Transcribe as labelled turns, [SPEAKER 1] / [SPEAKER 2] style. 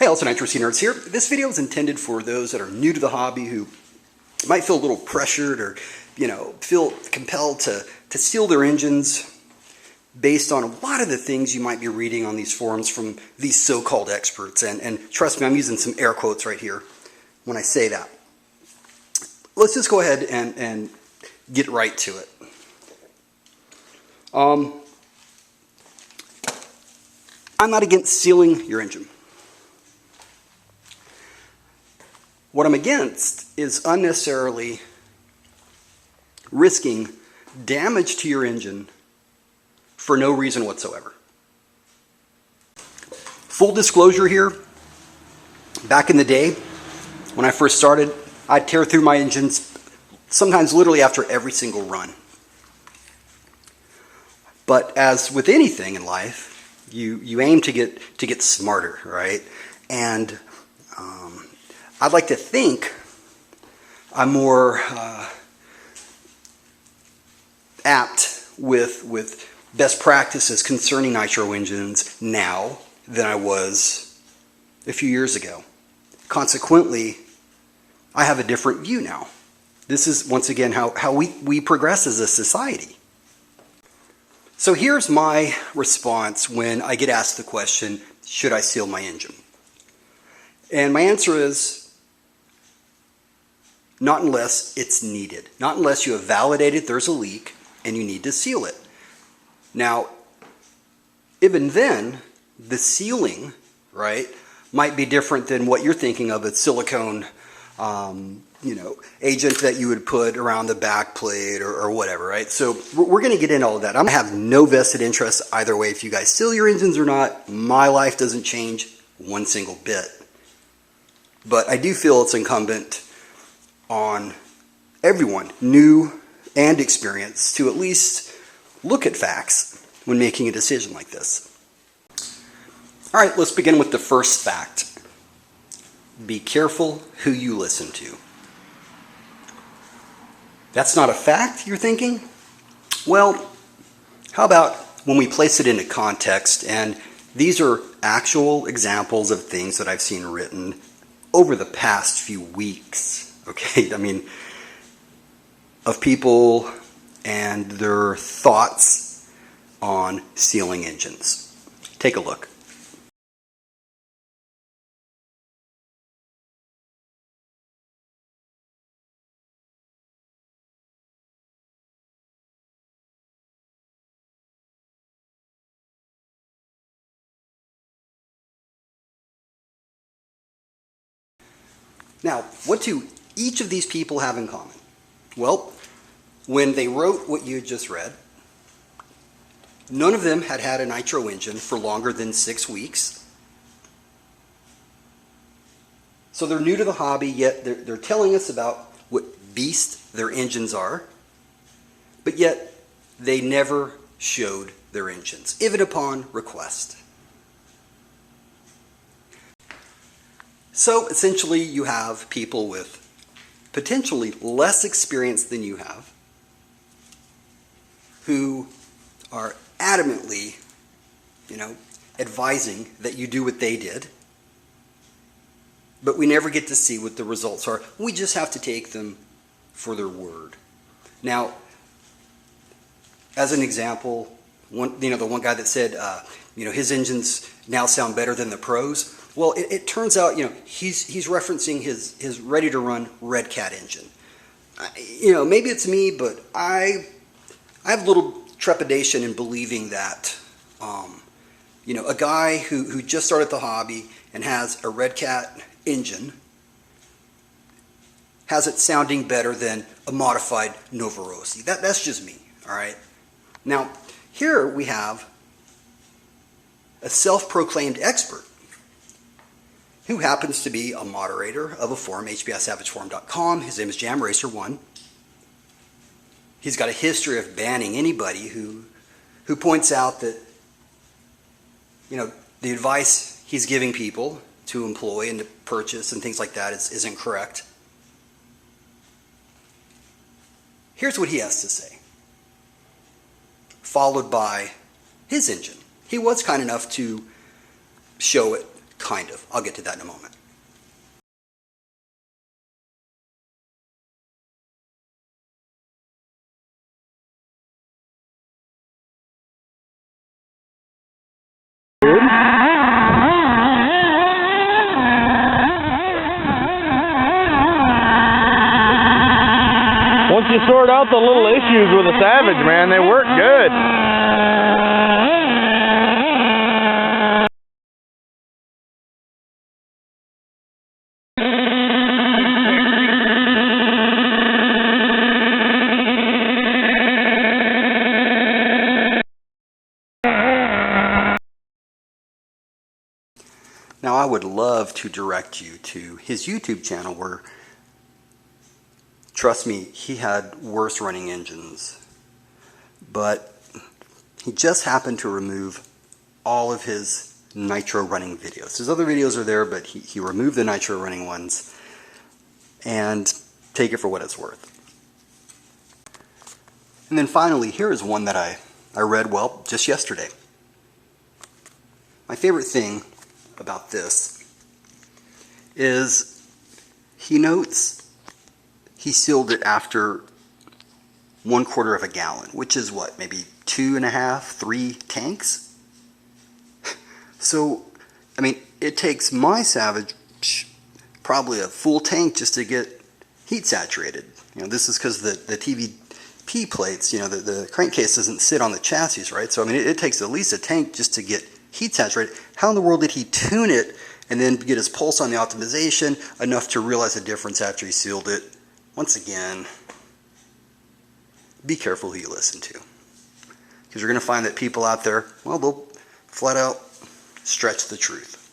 [SPEAKER 1] Hey, also Nitro Engine Nerds here. This video is intended for those that are new to the hobby who might feel a little pressured or, feel compelled to seal their engines based on a lot of the things you might be reading on these forums from these so-called experts. And trust me, I'm using some air quotes right here when I say that. Let's just go ahead and get right to it. I'm not against sealing your engine. What I'm against is unnecessarily risking damage to your engine for no reason whatsoever. Full disclosure here, back in the day when I first started, I'd tear through my engines sometimes literally after every single run. But as with anything in life, you aim to get smarter, right? And I'd like to think I'm more apt with best practices concerning nitro engines now than I was a few years ago. Consequently, I have a different view now. This is, once again, how we progress as a society. So here's my response when I get asked the question, should I seal my engine? And my answer is, not unless it's needed. Not unless you have validated there's a leak and you need to seal it. Now, even then, the sealing, right, might be different than what you're thinking of, a silicone, agent that you would put around the back plate or whatever, right? So we're going to get into all of that. I have no vested interest either way if you guys seal your engines or not. My life doesn't change one single bit. But I do feel it's incumbent on everyone, new and experienced, to at least look at facts when making a decision like this. All right, let's begin with the first fact. Be careful who you listen to. That's not a fact, you're thinking? Well, how about when we place it into context, and these are actual examples of things that I've seen written over the past few weeks. Okay, I mean, of people and their thoughts on sealing engines. Take a look. Now, what do each of these people have in common? Well, when they wrote what you just read, none of them had had a nitro engine for longer than 6 weeks. So they're new to the hobby, yet they're telling us about what beast their engines are, but yet they never showed their engines, even upon request. So essentially you have people with potentially less experience than you have who are adamantly, advising that you do what they did, but we never get to see what the results are. We just have to take them for their word. Now, as an example, the one guy that said, his engines now sound better than the pros. Well, it turns out, he's referencing his ready-to-run Red Cat engine. Maybe it's me, but I have a little trepidation in believing that, a guy who just started the hobby and has a Red Cat engine has it sounding better than a modified Nova Rossi. That's just me, all right? Now, here we have a self-proclaimed expert who happens to be a moderator of a forum, hbisavageforum.com. His name is JamRacer1. He's got a history of banning anybody who points out that, the advice he's giving people to employ and to purchase and things like that is incorrect. Here's what he has to say, followed by his engine. He was kind enough to show it kind of. I'll get to that in a moment.
[SPEAKER 2] Once you sort out the little issues with a Savage, man, they work good.
[SPEAKER 1] Now, I would love to direct you to his YouTube channel where, trust me, he had worse running engines. But he just happened to remove all of his nitro running videos. His other videos are there, but he removed the nitro running ones. And take it for what it's worth. And then finally, here is one that I read, well, just yesterday. My favorite thing about this is he notes he sealed it after 1/4 of a gallon, which is what, maybe 2.5, 3 tanks? So, I mean, it takes my Savage probably a full tank just to get heat saturated. You know, this is because the TVP plates, you know, the crankcase doesn't sit on the chassis, right? So, I mean, it takes at least a tank just to get heat saturated. How in the world did he tune it and then get his pulse on the optimization enough to realize the difference after he sealed it? Once again, be careful who you listen to. Because you're going to find that people out there, well, they'll flat out stretch the truth.